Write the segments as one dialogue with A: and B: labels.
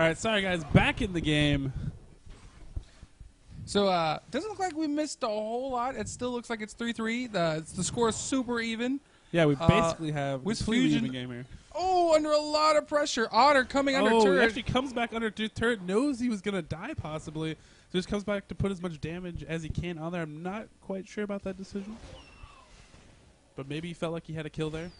A: All right, sorry guys, back in the game.
B: So doesn't look like we missed a whole lot. It still looks like it's 3-3. The score is super even.
A: Yeah, we basically have
B: with
A: a completely
B: Fusion
A: even game here.
B: Oh, under a lot of pressure. Otter coming under turret.
A: He actually comes back under turret, knows he was going to die possibly, so just comes back to put as much damage as he can on there. I'm not quite sure about that decision, but maybe he felt like he had a kill there.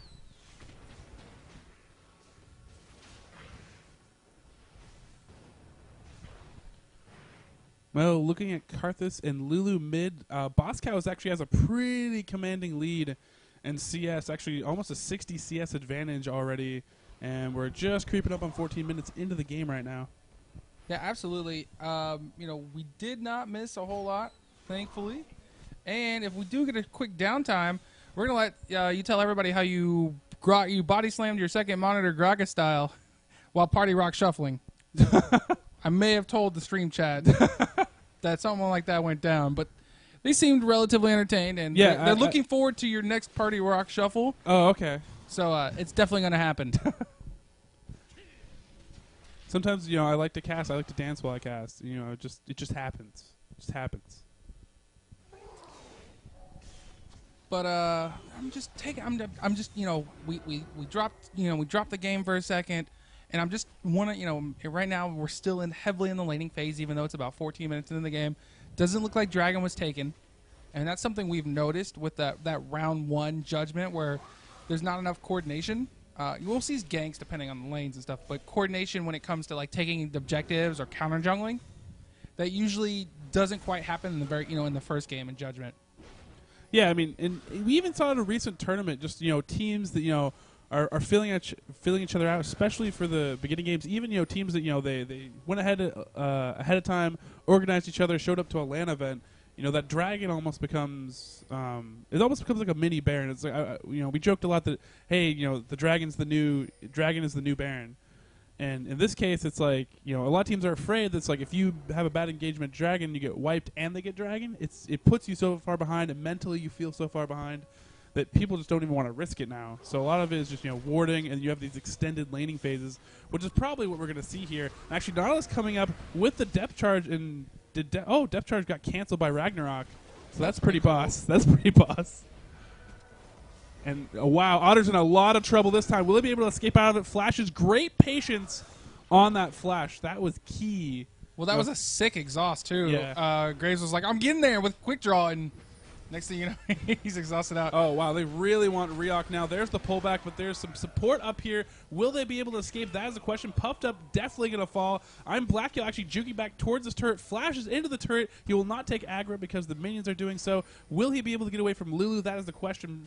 A: Well, looking at Karthus and Lulu mid, Boscows actually has a pretty commanding lead in CS, actually almost a 60 CS advantage already, and we're just creeping up on 14 minutes into the game right now.
B: Yeah, absolutely. We did not miss a whole lot, thankfully. And if we do get a quick downtime, we're going to let you tell everybody how you body slammed your second monitor Graga style while Party Rock shuffling. I may have told the stream chat that something like that went down, but they seemed relatively entertained, and they're looking forward to your next Party Rock shuffle.
A: Oh, okay.
B: So it's definitely going to happen.
A: Sometimes, I like to cast. I like to dance while I cast. It just happens. It just happens.
B: But I'm just we dropped the game for a second. And I'm just right now we're still heavily in the laning phase, even though it's about 14 minutes into the game. Doesn't look like Dragon was taken, and that's something we've noticed with that round one judgment where there's not enough coordination. You will see ganks depending on the lanes and stuff, but coordination when it comes to like taking objectives or counter jungling, that usually doesn't quite happen in the in the first game in judgment. Yeah,
A: I mean, and we even saw in a recent tournament, just teams that are feeling each other out, especially for the beginning games. Even teams that they went ahead of time, organized each other, showed up to a LAN event. That Dragon almost becomes like a mini Baron. It's like we joked a lot that hey, the Dragon is the new Baron, and in this case it's like a lot of teams are afraid that's like if you have a bad engagement Dragon, you get wiped and they get Dragon. It puts you so far behind, and mentally you feel so far behind that people just don't even want to risk it now. So a lot of it is just warding, and you have these extended laning phases, which is probably what we're going to see here. Actually, Nautilus coming up with the depth charge, and depth charge got canceled by Ragnarok. So that's pretty boss. That's pretty boss. And wow, Otter's in a lot of trouble this time. Will he be able to escape out of it? Flash's great patience on that flash. That was key.
B: Well, that was a sick exhaust too.
A: Yeah.
B: Graves was like, "I'm getting there with quick draw," and next thing you know, he's exhausted out.
A: Oh, wow. They really want Ryok now. There's the pullback, but there's some support up here. Will they be able to escape? That is the question. Puffed up, definitely going to fall. ImBlackYall actually juking back towards this turret. Flashes into the turret. He will not take aggro because the minions are doing so. Will he be able to get away from Lulu? That is the question.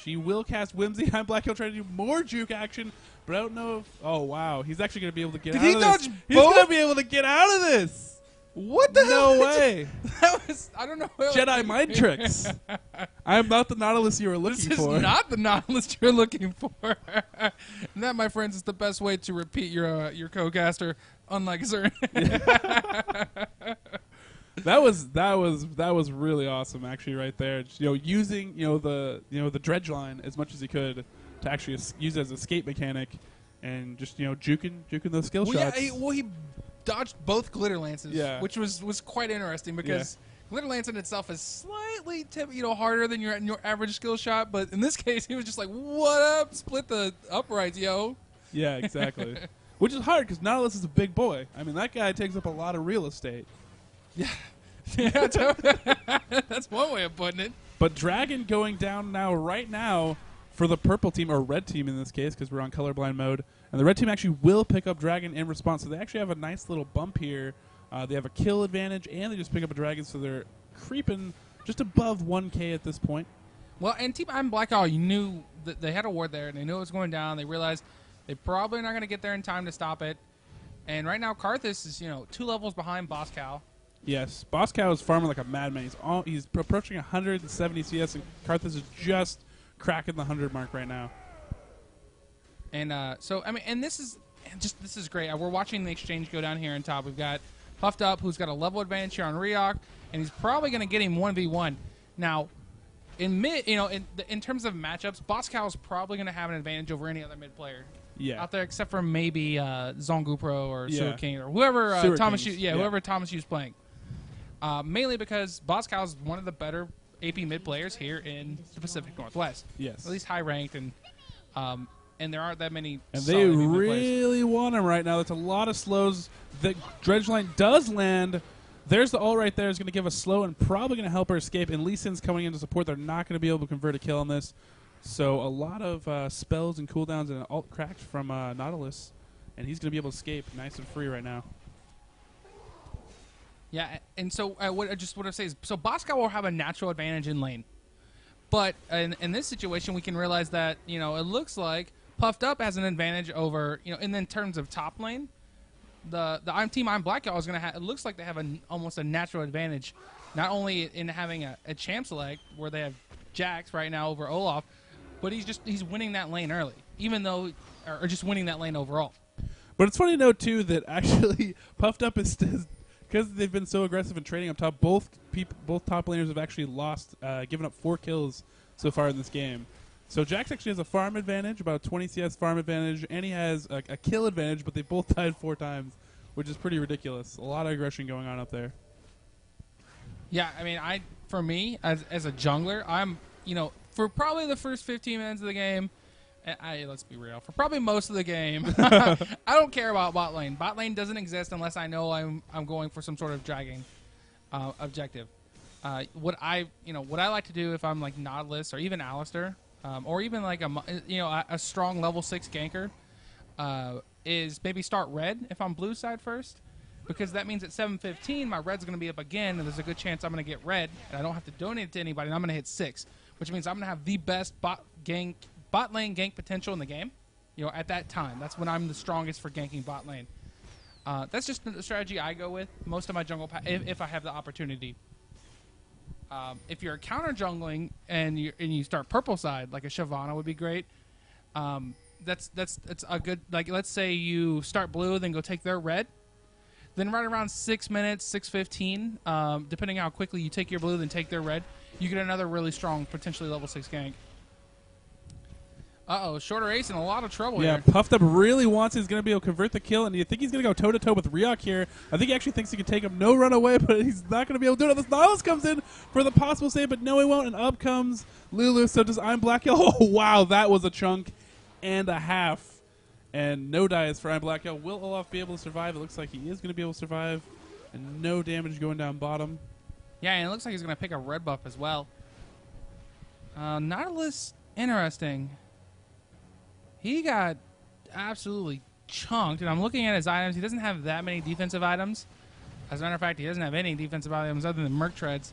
A: She will cast Whimsy. ImBlackYall trying to do more juke action, but I don't know if... Oh, wow. He's actually going to be able to get out of this.
B: Did he dodge both?
A: He's going to be able to get out of this.
B: What the hell?
A: No way.
B: That was, I don't know.
A: Jedi mind tricks. I am not the Nautilus you were looking for.
B: This is not the Nautilus you're looking for. And that, my friends, is the best way to repeat your co-caster, unlike Zern.
A: That was really awesome, actually, right there. Just, using the dredge line as much as he could to actually use it as an escape mechanic, and just juking those skill shots.
B: Yeah, he dodged both glitter lances, which was quite interesting because glitter lance in itself is slightly harder than your average skill shot, but in this case he was just like, "What up? Split the uprights, yo."
A: Yeah, exactly. Which is hard because Nautilus is a big boy. I mean, that guy takes up a lot of real estate.
B: Yeah, that's one way of putting it.
A: But Dragon going down right now for the purple team, or red team in this case, because we're on colorblind mode. And the red team actually will pick up Dragon in response. So they actually have a nice little bump here. They have a kill advantage, and they just pick up a Dragon, so they're creeping just above 1K at this point.
B: Well, and Team ImBlackYall, you knew that they had a ward there, and they knew it was going down. They realized they probably not going to get there in time to stop it. And right now, Karthus is 2 levels behind Boscow.
A: Yes, Boscow is farming like a madman. He's approaching 170 CS, and Karthus is just cracking the 100 mark right now.
B: And so I mean, and this is great. We're watching the exchange go down here on top. We've got Puffed Up, who's got a level advantage here on Ryok, and he's probably going to get him 1v1. Now, in mid, in terms of matchups, Boscow is probably going to have an advantage over any other mid player. out there, except for maybe Zongu Pro or
A: Yeah.
B: Sewer King or whoever
A: Sewer
B: Thomas
A: Kings,
B: Hughes, whoever Thomas Hughes playing. Mainly because Boscow is one of the better AP mid players here in the Pacific Northwest.
A: Yes.
B: At least high ranked, and there aren't that many.
A: And
B: solid
A: they
B: AP mid players.
A: really want him right now. That's a lot of slows. The dredge line does land. There's the ult right there. Is going to give a slow and probably going to help her escape. And Lee Sin's coming in to support. They're not going to be able to convert a kill on this. So a lot of spells and cooldowns and an ult cracked from Nautilus. And he's going to be able to escape nice and free right now.
B: Yeah, and so what I say is, so Boscow will have a natural advantage in lane. But in this situation, we can realize that, it looks like Puffed Up has an advantage over, and in terms of top lane, the team ImBlackYall is going to have, it looks like they have almost a natural advantage, not only in having a champ select where they have Jax right now over Olaf, but he's winning that lane early, even though, or just winning that lane overall.
A: But it's funny to note, too, that actually Puffed Up is because they've been so aggressive in trading up top, both top laners have actually lost, given up 4 kills so far in this game. So Jax actually has a farm advantage, about 20 CS farm advantage, and he has a kill advantage, but they both died 4 times, which is pretty ridiculous. A lot of aggression going on up there.
B: Yeah, I mean, for me, as a jungler, I'm, for probably the first 15 minutes of the game, let's be real, for probably most of the game, I don't care about bot lane. Bot lane doesn't exist unless I know I'm going for some sort of dragging objective. What I like to do if I'm like Nautilus or even Alistair, or even like a strong level 6 ganker, is maybe start red if I'm blue side first, because that means at 7:15 my red's going to be up again, and there's a good chance I'm going to get red, and I don't have to donate it to anybody, and I'm going to hit 6, which means I'm going to have the best bot lane gank potential in the game. At that time, that's when I'm the strongest for ganking bot lane. That's just the strategy I go with most of my jungle if I have the opportunity. If you're counter jungling and you start purple side, like a Shyvana would be great. That's a good, like, let's say you start blue, then go take their red. Then right around 6 minutes, 6:15, depending on how quickly you take your blue, then take their red, you get another really strong, potentially level 6 gank. Uh-oh, Shorter Ace in a lot of trouble here.
A: Yeah, Puffed Up really wants he's going to be able to convert the kill, and you think he's going to go toe-to-toe with Ryok here. I think he actually thinks he can take him. No run away, but he's not going to be able to do it. This Nautilus comes in for the possible save, but no, he won't, and up comes Lulu. So does ImBlackYall. Oh, wow, that was a chunk and a half. And no dies for ImBlackYall. Will Olaf be able to survive? It looks like he is going to be able to survive, and no damage going down bottom.
B: Yeah, and it looks like he's going to pick a red buff as well. Nautilus, interesting. He got absolutely chunked, and I'm looking at his items. He doesn't have that many defensive items. As a matter of fact, he doesn't have any defensive items other than Merc Treads.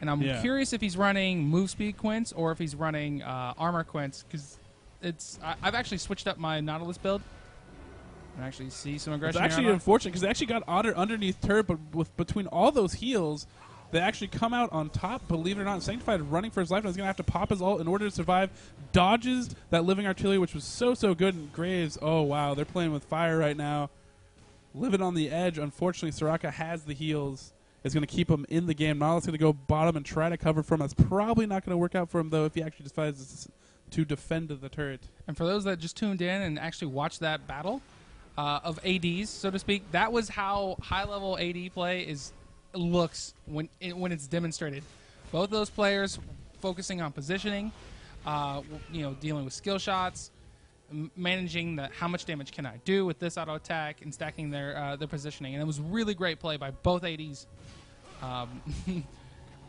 B: And I'm curious if he's running Move Speed Quints or if he's running Armor Quints, because I've actually switched up my Nautilus build. And actually see some aggression.
A: It's actually unfortunate because they actually got Otter underneath turret, but between all those heals, they actually come out on top, believe it or not. Sanctified running for his life, and he's going to have to pop his ult in order to survive. Dodges that living artillery, which was so good. And Graves, oh, wow, they're playing with fire right now. Living on the edge. Unfortunately, Soraka has the heals. It's going to keep him in the game. Nautilus going to go bottom and try to cover for him. That's probably not going to work out for him, though, if he actually decides to defend the turret.
B: And for those that just tuned in and actually watched that battle of ADs, so to speak, that was how high-level AD play looks when it's demonstrated. Both those players focusing on positioning, dealing with skill shots, managing how much damage can I do with this auto attack, and stacking their positioning. And it was really great play by both ADs. And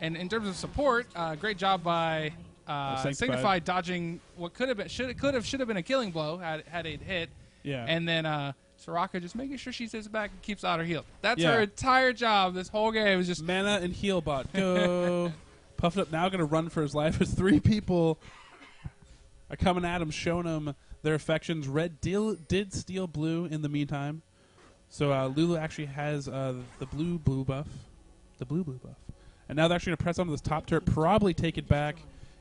B: in terms of support, great job by Sanctified dodging what should have been a killing blow had it hit.
A: Yeah.
B: And then Soraka just making sure she sits back and keeps Otter healed. That's her entire job this whole game. Was just
A: mana and heal bot. Go. Puffed Up now going to run for his life as 3 people are coming at him, showing him their affections. Red did steal blue in the meantime. So Lulu actually has the blue buff. The blue buff. And now they're actually going to press onto this top turret, probably take it back.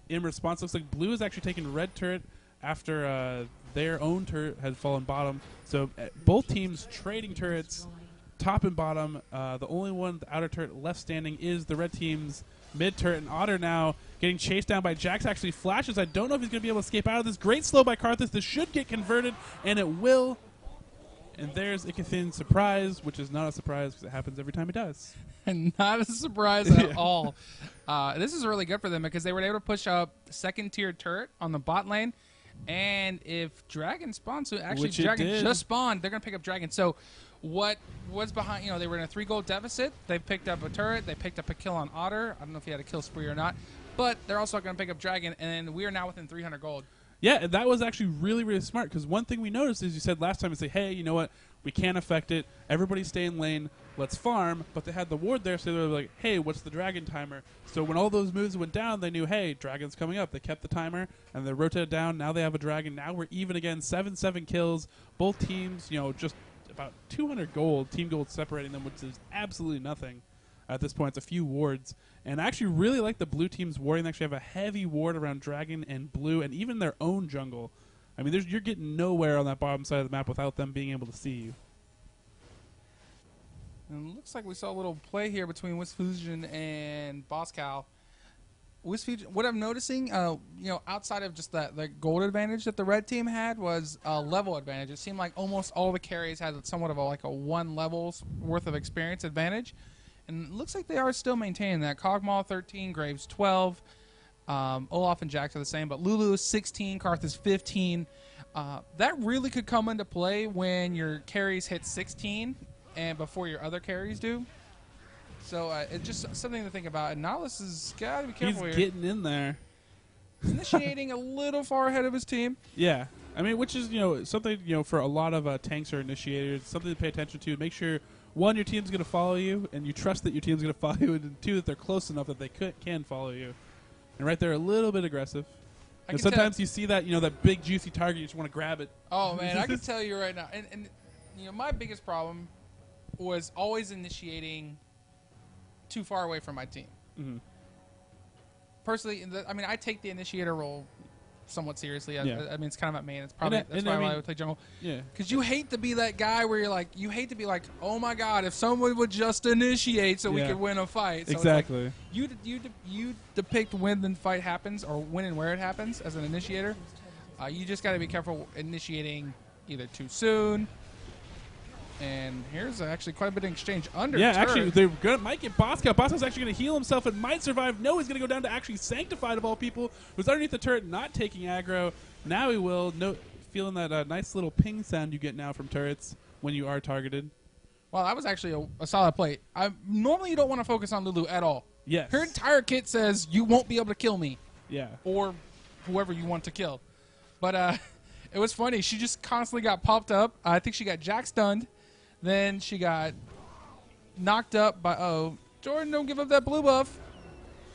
A: In response, looks like blue is actually taking red turret after their own turret had fallen bottom. So both teams trading turrets, top and bottom. The only one, the outer turret left standing, is the red team's mid turret. And Otter now getting chased down by Jax. Actually flashes. I don't know if he's going to be able to escape out of this. Great slow by Karthus. This should get converted, and it will. And there's Ikithin's surprise, which is not a surprise because it happens every time he does.
B: And not a surprise at all. This is really good for them because they were able to push up second-tier turret on the bot lane. And if Dragon spawns, so actually Dragon just spawned, they're going to pick up Dragon. So what was behind, they were in a 3-gold deficit. They picked up a turret. They picked up a kill on Otter. I don't know if he had a kill spree or not. But they're also going to pick up Dragon, and we are now within 300 gold.
A: Yeah, that was actually really, really smart because one thing we noticed is you said last time is say, hey, you know what? We can't affect it. Everybody stay in lane. Let's farm. But they had the ward there, so they were like, hey, what's the dragon timer? So when all those moves went down, they knew, hey, dragon's coming up. They kept the timer, and they rotated down. Now they have a dragon. Now we're even again. 7 kills. Both teams, just about 200 gold. Team gold separating them, which is absolutely nothing at this point. It's a few wards. And I actually really like the blue team's warding. They actually have a heavy ward around dragon and blue and even their own jungle. I mean, you're getting nowhere on that bottom side of the map without them being able to see you.
B: And it looks like we saw a little play here between Wisfusion and Boscal. Wisfusion, what I'm noticing, outside of just the gold advantage that the red team had was a level advantage. It seemed like almost all the carries had somewhat of a 1 level's worth of experience advantage. And it looks like they are still maintaining that. Kog'Maw 13, Graves 12. Olaf and Jax are the same, but Lulu is 16, Karthus 15. That really could come into play when your carries hit 16 and before your other carries do. So it's just something to think about. And Nautilus has got to be careful here.
A: He's getting in there.
B: He's initiating a little far ahead of his team.
A: Yeah. I mean, which is, something, for a lot of tanks or initiators, something to pay attention to. Make sure, 1, your team's going to follow you, and you trust that your team's going to follow you, and 2, that they're close enough that they can follow you. And right there, a little bit aggressive. And sometimes you see that, that big, juicy target, you just want to grab it.
B: Oh, man, I can tell you right now. And my biggest problem was always initiating too far away from my team. Mm-hmm. Personally, I take the initiator role somewhat seriously.
A: Yeah.
B: I mean, it's kind of at main. It's probably that's why I would play jungle.
A: Yeah.
B: Because you hate to be that guy where you hate to be like, oh my god, if someone would just initiate so we could win a fight. So
A: exactly.
B: It's like, you depict when the fight happens or when and where it happens as an initiator. You just got to be careful initiating either too soon. And here's actually quite a bit of exchange under.
A: Yeah,
B: turret.
A: actually, they might get Boscal. Boscal's actually going to heal himself and might survive. No, he's going to go down to actually Sanctified of all people, who's underneath the turret, not taking aggro. Now he will. Feeling that nice little ping sound you get now from turrets when you are targeted.
B: Well, that was actually a solid play. Normally, you don't want to focus on Lulu at all.
A: Yes.
B: Her entire kit says you won't be able to kill me.
A: Yeah.
B: Or whoever you want to kill. But it was funny. She just constantly got popped up. I think she got Jack stunned. Then she got knocked up by, Jordan, don't give up that blue buff.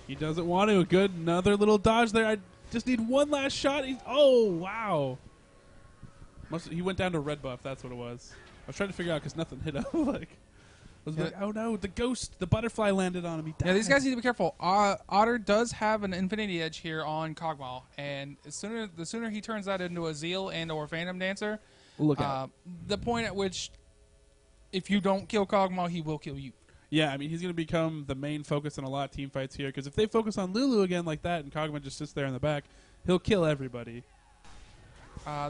A: He doesn't want to. Good, another little dodge there. I just need one last shot. Wow. He went down to red buff. That's what it was. I was trying to figure out because nothing hit him. I was like, oh no, the ghost, the butterfly landed on him. He died.
B: Yeah, these guys need to be careful. Otter does have an Infinity Edge here on Kog'Maw, and the sooner he turns that into a Zeal and or Phantom Dancer,
A: look out.
B: The point at which if you don't kill Kog'Maw, he will kill you.
A: Yeah, I mean, he's going to become the main focus in a lot of team fights here, because if they focus on Lulu again like that and Kog'Maw just sits there in the back, he'll kill everybody.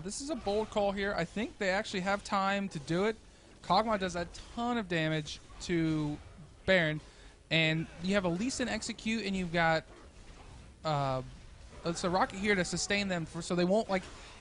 B: This is a bold call here. I think they actually have time to do it. Kog'Maw does a ton of damage to Baron, and you have a Lee Sin execute, and you've got it's a rocket here to sustain them, so they won't,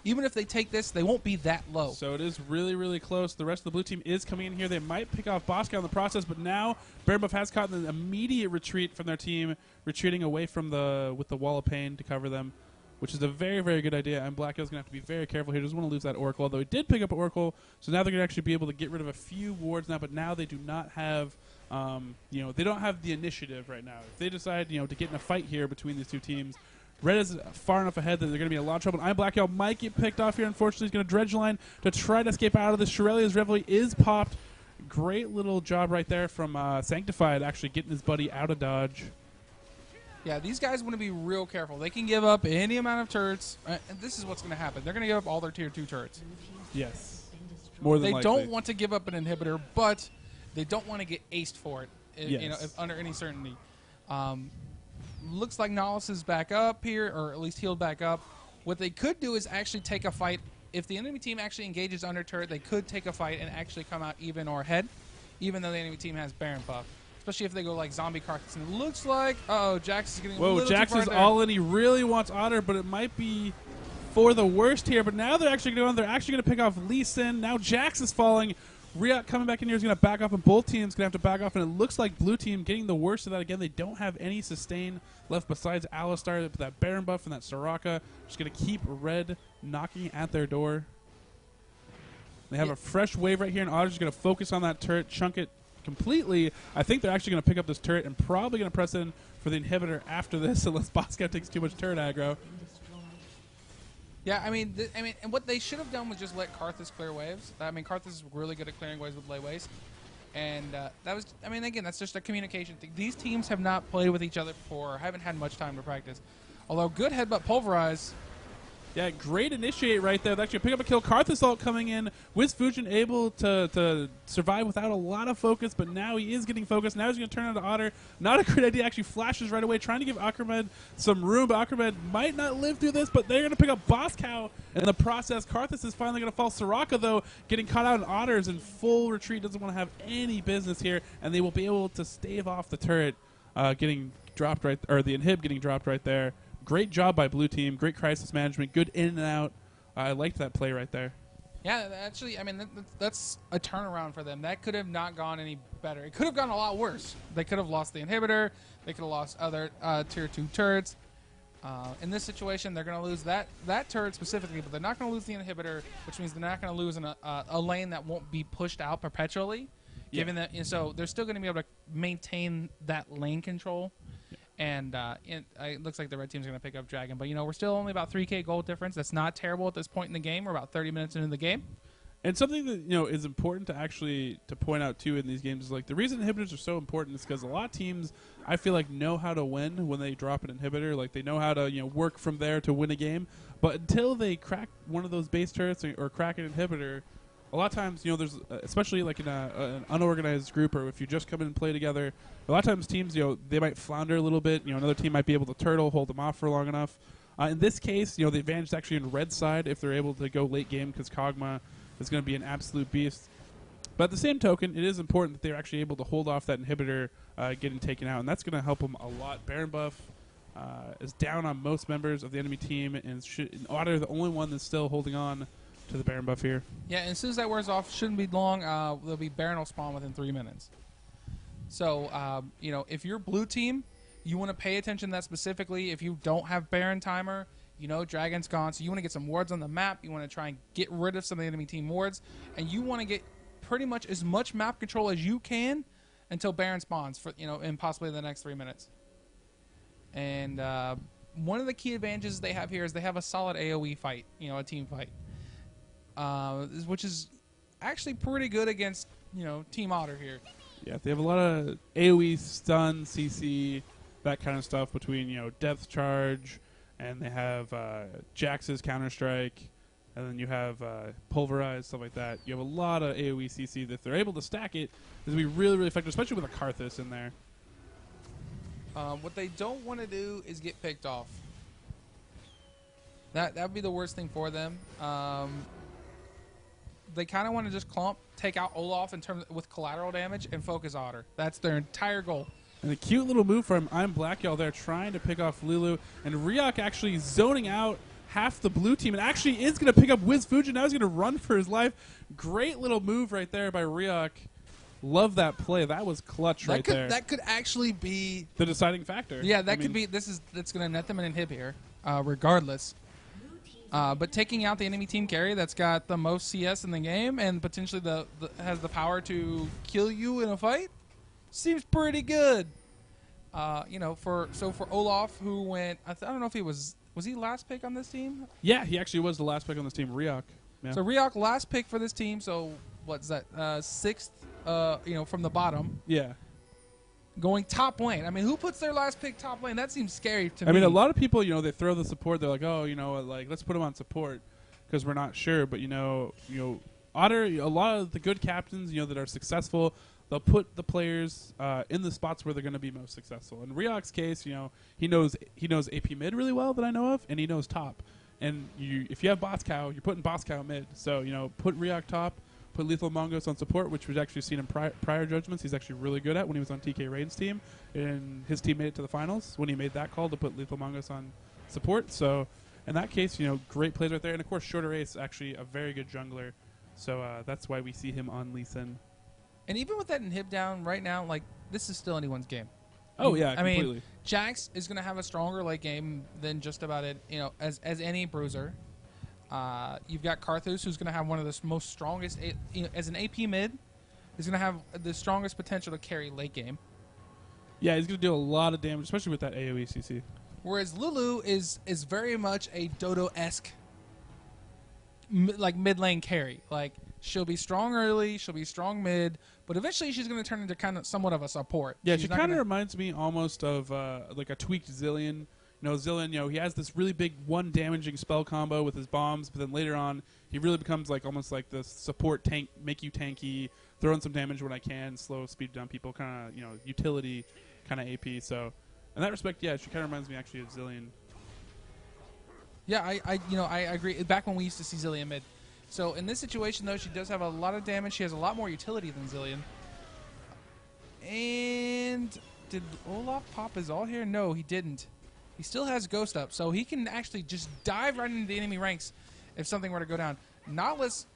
B: even if they take this, they won't be that low.
A: So it is really, really close. The rest of the blue team is coming in here. They might pick off Boscal in the process, but now Baron Buff has caught an immediate retreat from their team, retreating away from with the Wall of Pain to cover them, which is a very, very good idea. And BlackYall's going to have to be very careful here. Doesn't want to lose that Oracle, although he did pick up an Oracle, so now they're going to actually be able to get rid of a few wards now, but now they do not have, they don't have the initiative right now. If they decide, to get in a fight here between these two teams, Red is far enough ahead that they're going to be in a lot of trouble. And ImBlackYall might get picked off here. Unfortunately, he's going to dredge line to try to escape out of this. Shirelia's Reveille is popped. Great little job right there from Sanctified, actually getting his buddy out of dodge.
B: Yeah, these guys want to be real careful. They can give up any amount of turrets, and this is what's going to happen. They're going to give up all their tier 2 turrets.
A: Yes. More than
B: They
A: likely.
B: don't want to give up an inhibitor, but they don't want to get aced for it,
A: Yes.
B: under any certainty. looks like Nollis is back up here, or at least healed back up. What they could do is actually take a fight. If the enemy team actually engages under turret, they could take a fight and actually come out even or ahead, even though the enemy team has Baron buff. Especially if they go like zombie Karthus. And it looks like, Jax is getting a little too far
A: Jax is
B: there.
A: all in. He really wants Otter, but it might be for the worst here. But now they're actually going to pick off Lee Sin. Now Jax is falling. Riot coming back in here is going to back off, and both teams going to have to back off. And it looks like blue team getting the worst of that again. They don't have any sustain left besides Alistar, that Baron buff, and that Soraka. Just going to keep red knocking at their door. They have a fresh wave right here, and Otter's going to focus on that turret, chunk it completely. I think they're actually going to pick up this turret and probably going to press in for the inhibitor after this, unless Bosco takes too much turret aggro.
B: Yeah, I mean, and what they should have done was just let Karthus clear waves. I mean, Karthus is really good at clearing waves with lay waste, and that was. I mean, again, that's just a communication thing. These teams have not played with each other before, haven't had much time to practice. Although good headbutt pulverize.
A: Yeah, great initiate right there. They actually pick up a kill. Karthus ult coming in. Wizfujin able to survive without a lot of focus, but now he is getting focused. Now he's going to turn on to Otter. Not a great idea. Actually flashes right away, trying to give Akramed some room, but Akramed might not live through this, but they're going to pick up Boss Cow in the process. Karthus is finally going to fall. Soraka, though, getting caught out, and Otter's in full retreat. Doesn't want to have any business here, and they will be able to stave off the turret getting dropped right, or the inhib getting dropped right there. Great job by blue team. Great crisis management. Good in and out. I liked that play right there.
B: Yeah, actually, I mean, that's a turnaround for them. That could have not gone any better. It could have gone a lot worse. They could have lost the inhibitor. They could have lost other tier 2 turrets. In this situation, they're going to lose that turret specifically, but they're not going to lose the inhibitor, which means they're not going to lose in a lane that won't be pushed out perpetually. Yeah. Given that, so they're still going to be able to maintain that lane control. And it looks like the red team's going to pick up Dragon. But, we're still only about 3K gold difference. That's not terrible at this point in the game. We're about 30 minutes into the game.
A: And something that, is important to point out, too, in these games is, like, the reason inhibitors are so important is because a lot of teams, I feel like, know how to win when they drop an inhibitor. Like, they know how to, work from there to win a game. But until they crack one of those base turrets or crack an inhibitor, a lot of times, there's, especially like in an unorganized group, or if you just come in and play together, a lot of times teams, they might flounder a little bit. Another team might be able to turtle, hold them off for long enough. In this case, the advantage is actually in red side if they're able to go late game, because Kog'Maw is going to be an absolute beast. But at the same token, it is important that they're actually able to hold off that inhibitor getting taken out, and that's going to help them a lot. Baron buff is down on most members of the enemy team, and Otter, the only one that's still holding on to the Baron buff here.
B: Yeah, and as soon as that wears off, shouldn't be long. There'll be Baron will spawn within 3 minutes. So, if you're blue team, you want to pay attention to that specifically. If you don't have Baron timer, Dragon's gone, so you want to get some wards on the map. You want to try and get rid of some of the enemy team wards, and you want to get pretty much as much map control as you can until Baron spawns for in possibly the next 3 minutes. And one of the key advantages they have here is they have a solid AoE fight, a team fight. Which is actually pretty good against, Team Otter here.
A: Yeah, they have a lot of AoE, stun, CC, that kind of stuff between, depth charge, and they have Jax's Counter-Strike, and then you have Pulverize, stuff like that. You have a lot of AoE, CC that if they're able to stack it, this will be really, really effective, especially with a Karthus in there.
B: What they don't want to do is get picked off. That would be the worst thing for them. They kind of want to just clump, take out Olaf with collateral damage, and focus Otter. That's their entire goal.
A: And a cute little move from ImBlackYall there, trying to pick off Lulu, and Ryok actually zoning out half the blue team, and actually is going to pick up Wizfujin. Now he's going to run for his life. Great little move right there by Ryok. Love that play. That was clutch right there.
B: That could actually be
A: the deciding factor.
B: Yeah, that could be. That's going to net them an inhib here, regardless. But taking out the enemy team carry that's got the most CS in the game and potentially has the power to kill you in a fight seems pretty good. For Olaf, who went, I don't know if he was he last pick on this team?
A: Yeah, he actually was the last pick on this team, Ryok. Yeah.
B: So Ryok last pick for this team. So what's that? Sixth, from the bottom.
A: Yeah.
B: Going top lane. I mean, who puts their last pick top lane? That seems scary to me.
A: I mean, a lot of people, they throw the support. They're like, oh, let's put him on support because we're not sure. But, Otter, a lot of the good captains, that are successful, they'll put the players in the spots where they're going to be most successful. In Ryok's case, he knows AP mid really well that I know of, and he knows top. And if you have Boscow, you're putting Boscow mid. So put Ryok top, put Lethal Mongoose on support, which we've actually seen in prior judgments. He's actually really good at when he was on TK Rain's team, and his team made it to the finals when he made that call to put Lethal Mongoose on support. So in that case, great plays right there. And of course, Shorter Ace actually a very good jungler. So that's why we see him on Lee Sin.
B: And even with that inhib down right now, like, this is still anyone's game.
A: Oh yeah,
B: I
A: completely.
B: mean, Jax is going to have a stronger late game than just about it. As any bruiser. You've got Karthus, who's going to have one of the most strongest. As an AP mid, he's going to have the strongest potential to carry late game.
A: Yeah, he's going to do a lot of damage, especially with that AoE CC.
B: Whereas Lulu is very much a Dodo-esque, like mid lane carry. Like, she'll be strong early, she'll be strong mid, but eventually she's going to turn into kind of somewhat of a support.
A: Yeah, she kind of reminds me almost of like a tweaked Zillion. Zillion, he has this really big one damaging spell combo with his bombs, but then later on he really becomes like almost like the support tank, make you tanky, throw in some damage when I can, slow speed down people, kind of utility kind of AP. So in that respect, yeah, she kind of reminds me actually of Zillion.
B: Yeah, I agree. Back when we used to see Zillion mid. So in this situation, though, she does have a lot of damage. She has a lot more utility than Zillion. And did Olaf pop his all here? No, he didn't. He still has Ghost up, so he can actually just dive right into the enemy ranks if something were to go down. Nautilus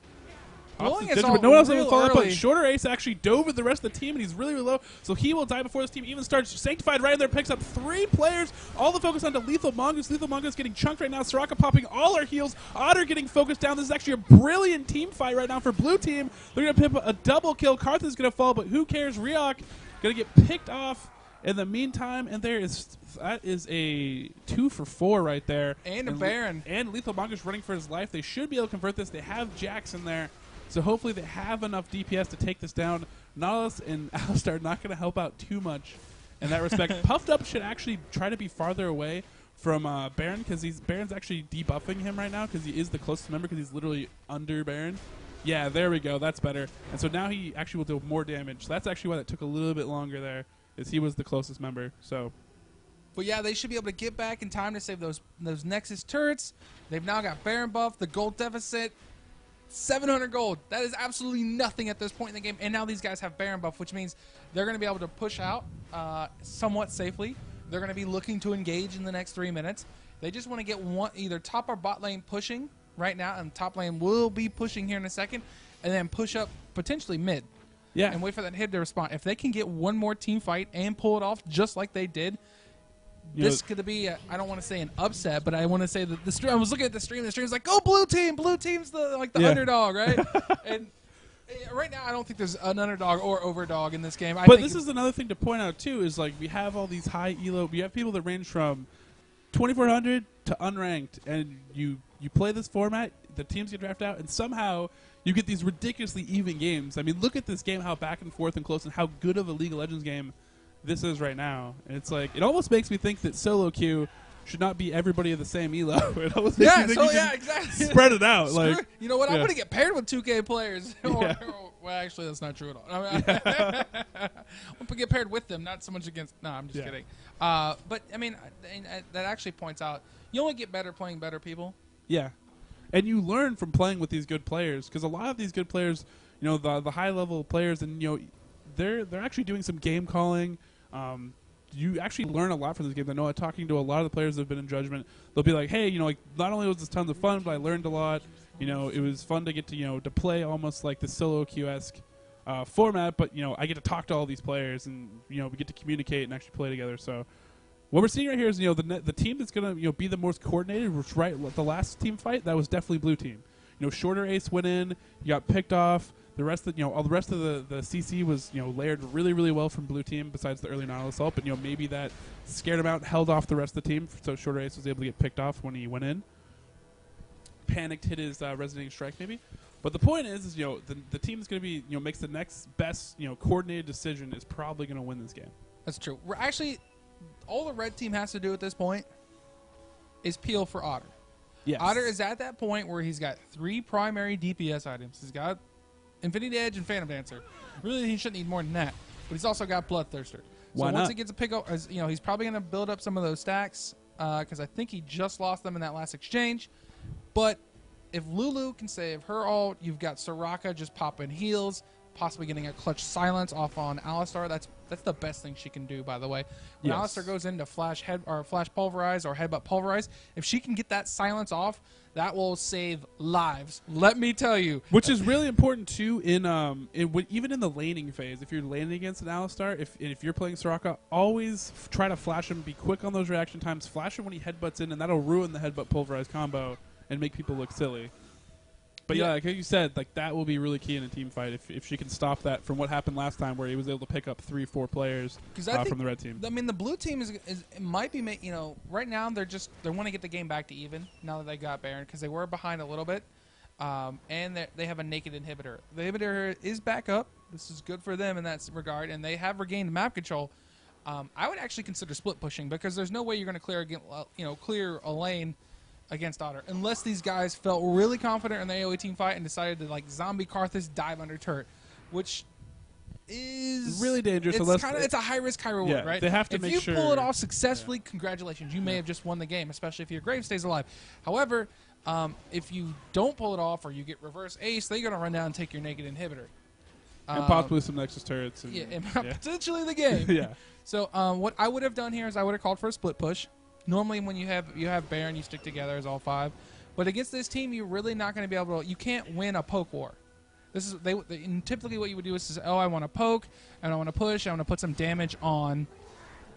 B: blowing us all
A: but no one else ever
B: real
A: followed up.
B: early.
A: But Shorter Ace actually dove with the rest of the team, and he's really, really low. So he will die before this team even starts. Sanctified right in there, picks up 3 players. All the focus onto Lethal Mongoose. Lethal Mongoose getting chunked right now. Soraka popping all our heals. Otter getting focused down. This is actually a brilliant team fight right now for blue team. They're going to pimp a double kill. Karthus is going to fall, but who cares? Ryok going to get picked off in the meantime, and that is a 2 for 4 right there.
B: And a Baron.
A: And Lethal Mongoose running for his life. They should be able to convert this. They have Jax in there. So hopefully they have enough DPS to take this down. Nautilus and Alistar are not going to help out too much in that respect. Puffed Up should actually try to be farther away from Baron, because Baron's actually debuffing him right now because he is the closest member, because he's literally under Baron. Yeah, there we go. That's better. And so now he actually will do more damage. So that's actually why that took a little bit longer there, is he was the closest member. So,
B: but yeah, they should be able to get back in time to save those Nexus turrets. They've now got Baron buff, the gold deficit. 700 gold. That is absolutely nothing at this point in the game. And now these guys have Baron buff, which means they're going to be able to push out somewhat safely. They're going to be looking to engage in the next 3 minutes. They just want to get one, either top or bot lane pushing right now, and top lane will be pushing here in a second, and then push up potentially mid.
A: yeah.
B: And wait for that hit to respond. If they can get one more team fight and pull it off just like they did, this could be, I don't want to say an upset, but I want to say that the stream, I was looking at the stream's like, go blue team. Blue team's the underdog, right? And right now I don't think there's an underdog or overdog in this game.
A: But this is another thing to point out too, is like we have all these high elo, we have people that range from 2400 to unranked, and you play this format, the teams get drafted out, and somehow you get these ridiculously even games. I mean, look at this game, how back and forth and close, and how good of a League of Legends game this is right now. And it's like, it almost makes me think that solo queue should not be everybody of the same elo. It almost makes me think
B: exactly.
A: spread it out. Like,
B: you know what? I'm
A: yeah.
B: going to get paired with 2K players.
A: Yeah.
B: Well, actually, that's not true at all. I mean, I'm going to get paired with them, not so much against. No, I'm just kidding. But I mean, that actually points out you only get better playing better people.
A: Yeah, and you learn from playing with these good players, because a lot of these good players, the high level players, and they're actually doing some game calling. You actually learn a lot from this game. I know, talking to a lot of the players that have been in Judgment, they'll be like, hey, like, not only was this tons of fun, but I learned a lot. It was fun to get to play almost like the solo queue-esque format, but I get to talk to all these players, and we get to communicate and actually play together. So what we're seeing right here is the team that's going to be the most coordinated, which the last team fight, that was definitely blue team. Shorter Ace went in, he got picked off. The rest of all the rest of the CC was layered really, really well from blue team, besides the early Nautilus ult, but maybe that scared him out, held off the rest of the team, so Shorter Ace was able to get picked off when he went in. Panicked, hit his resonating strike maybe. But the point is the team that's going to be makes the next best coordinated decision is probably going to win this game.
B: That's true. We're actually, all the red team has to do at this point is peel for Otter.
A: Yes.
B: Otter is at that point where he's got 3 primary DPS items. He's got Infinity Edge and Phantom Dancer. Really, he shouldn't need more than that. But he's also got Bloodthirster.
A: Why
B: so
A: not?
B: once he gets a pick up, he's probably going to build up some of those stacks because I think he just lost them in that last exchange. But if Lulu can save her ult, you've got Soraka just popping heals, possibly getting a clutch silence off on Alistar. That's the best thing she can do, by the way. When
A: Yes.
B: Alistar goes into flash pulverize or headbutt pulverize, if she can get that silence off, that will save lives. Let me tell you.
A: Which is really important too even in the laning phase. If you're laning against an Alistar, if you're playing Soraka, always try to flash him. Be quick on those reaction times. Flash him when he headbutts in, and that'll ruin the headbutt pulverize combo and make people look silly. But yeah, like you said, like that will be really key in a team fight if she can stop that from what happened last time, where he was able to pick up 3-4 players from the red team.
B: I mean, the blue team might be right now they want to get the game back to even now that they got Baron because they were behind a little bit, and they have a naked inhibitor. The inhibitor is back up. This is good for them in that regard, and they have regained map control. I would actually consider split pushing because there's no way you're going to clear a lane against Otter, unless these guys felt really confident in the AoE team fight and decided to like zombie Karthus dive under turret, which is
A: really dangerous.
B: It's a high risk, high reward, right?
A: They have to make sure.
B: If you pull it off successfully, congratulations, you may have just won the game, especially if your Grave stays alive. However, if you don't pull it off or you get reverse ace, they're going to run down and take your naked inhibitor.
A: And possibly some Nexus turrets.
B: And potentially the game.
A: Yeah.
B: So what I would have done here is I would have called for a split push. Normally, when you have Baron, you stick together as all 5. But against this team, you're really not going to be able to. You can't win a poke war. This is typically what you would do is I want to poke and I want to push. I want to put some damage on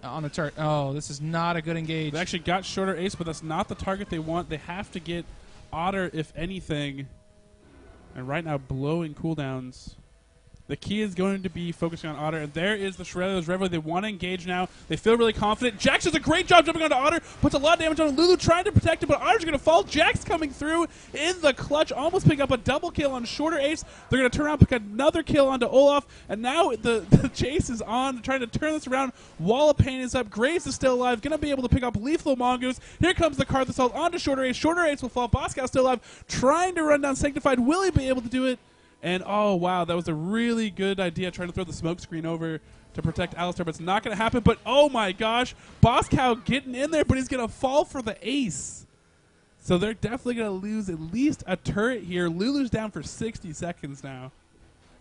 B: the turret. Oh, this is not a good engage.
A: They actually got shorter ace, but that's not the target they want. They have to get Otter, if anything. And right now, blowing cooldowns. The key is going to be focusing on Otter, and there is the Shredder's Reveille. They want to engage now. They feel really confident. Jax does a great job jumping onto Otter, puts a lot of damage on Lulu, trying to protect him, but Otter's going to fall. Jax coming through in the clutch, almost picking up a double kill on Shorter Ace. They're going to turn around, pick another kill onto Olaf, and now the chase is on. They're trying to turn this around. Wall of Pain is up. Graves is still alive, going to be able to pick up Lethal Mongoose. Here comes the Karthus ult onto Shorter Ace. Shorter Ace will fall. Boscow still alive, trying to run down Sanctified. Will he be able to do it? And, oh, wow, that was a really good idea, trying to throw the smoke screen over to protect Alistar, but it's not going to happen. But, oh, my gosh, Boscow getting in there, but he's going to fall for the ace. So they're definitely going to lose at least a turret here. Lulu's down for 60 seconds now.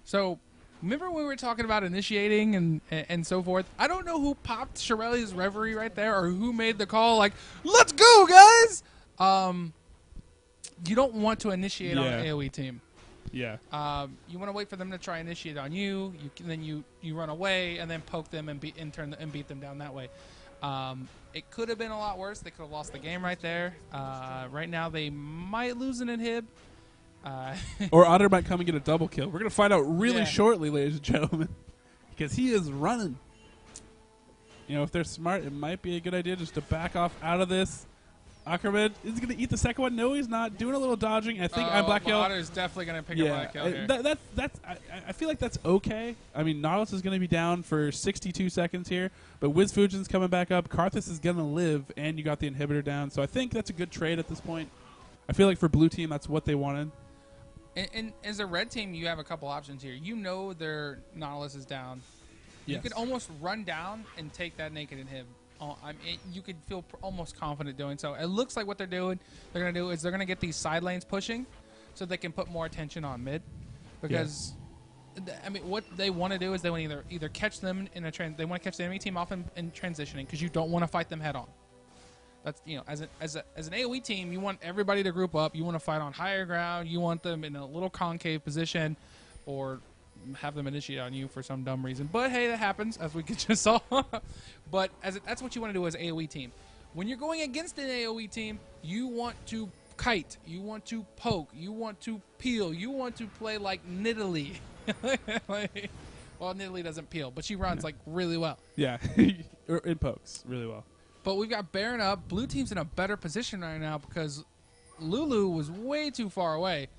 B: So, remember when we were talking about initiating and so forth? I don't know who popped Shirelli's Reverie right there or who made the call, like, let's go, guys! You don't want to initiate on an AoE team.
A: Yeah.
B: You want to wait for them to try initiate on you. Then you run away and then poke them and beat them down that way. It could have been a lot worse. They could have lost the game right there. Right now they might lose an inhib.
A: Or Otter might come and get a double kill. We're going to find out really shortly, ladies and gentlemen, because he is running. If they're smart, it might be a good idea just to back off out of this. Ackerman is going to eat the second one. No, he's not. Doing a little dodging. I think ImBlackYall.
B: Otter is definitely going to pick up that kill here.
A: I feel like that's okay. I mean, Nautilus is going to be down for 62 seconds here, but Wiz Fujin's coming back up. Karthus is going to live, and you got the inhibitor down. So I think that's a good trade at this point. I feel like for blue team, that's what they wanted.
B: And as a red team, you have a couple options here. Their Nautilus is down.
A: Yes.
B: You could almost run down and take that naked inhib. You could feel almost confident doing so. It looks like what they're going to do is they're going to get these side lanes pushing so they can put more attention on mid. Because, what they want to do is they want to either catch them in they want to catch the enemy team off in transitioning because you don't want to fight them head on. That's, as an AoE team, you want everybody to group up. You want to fight on higher ground. You want them in a little concave position or have them initiate on you for some dumb reason. But hey, that happens, as we just saw. But that's what you want to do as an AoE team. When you're going against an AoE team, you want to kite, you want to poke, you want to peel, you want to play like Nidalee. Well, Nidalee doesn't peel, but she runs like really well.
A: Yeah, it pokes really well.
B: But we've got Baron up. Blue team's in a better position right now because Lulu was way too far away.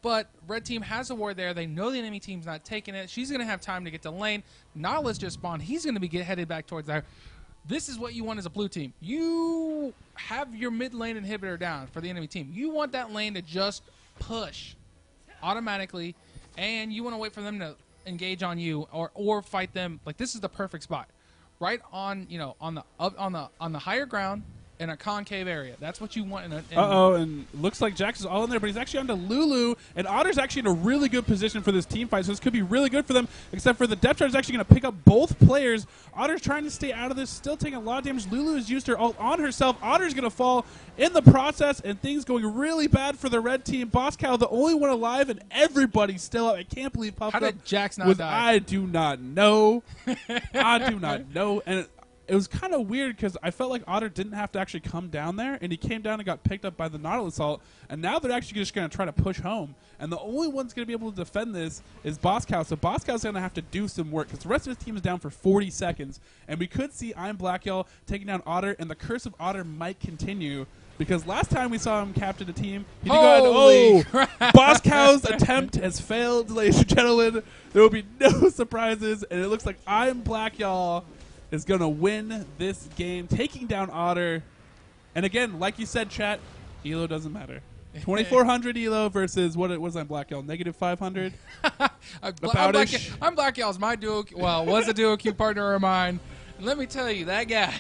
B: But red team has a ward there. They know the enemy team's not taking it. She's going to have time to get to lane. Nautilus just spawned. He's going to be headed back towards there. This is what you want as a blue team. You have your mid lane inhibitor down for the enemy team. You want that lane to just push automatically, and you want to wait for them to engage on you or fight them. Like, this is the perfect spot, right on on the higher ground in a concave area. That's what you want.
A: And looks like Jax is all in there, but he's actually onto Lulu, and Otter's actually in a really good position for this team fight, so this could be really good for them, except for the depth charge is actually going to pick up both players. Otter's trying to stay out of this, still taking a lot of damage. Lulu has used her ult on herself. Otter's going to fall in the process, and things going really bad for the red team. Boss Cow, the only one alive, and everybody's still up. I can't believe Puffed Up.
B: How did Jax not die?
A: I do not know. I do not know. And it was kind of weird because I felt like Otter didn't have to actually come down there, and he came down and got picked up by the Nautilus ult, and now they're actually just going to try to push home. And the only one's going to be able to defend this is Boss Cow, so Boss Cow's going to have to do some work because the rest of his team is down for 40 seconds, and we could see ImBlackYall taking down Otter, and the curse of Otter might continue because last time we saw him captain a team, he did go Boss Cow's attempt has failed, ladies and gentlemen. There will be no surprises, and it looks like ImBlackYall is going to win this game, taking down Otter. And again, like you said, chat, Elo doesn't matter. 2,400 Elo versus, what was ImBlackYall, negative 500?
B: ImBlackYall's my duo, well, was a duo queue partner of mine. And let me tell you, that guy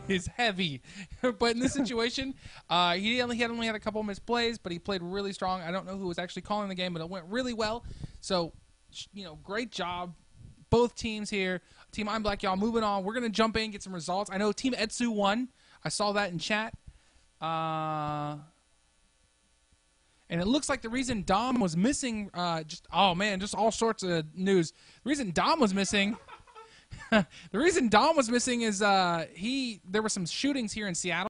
B: is heavy. But in this situation, he only had a couple misplays, but he played really strong. I don't know who was actually calling the game, but it went really well. So, great job. Both teams here. Team ImBlackYall moving on. We're going to jump in, get some results. I know Team Etsu won. I saw that in chat. And it looks like the reason Dom was missing, just all sorts of news. The reason Dom was missing, is there were some shootings here in Seattle.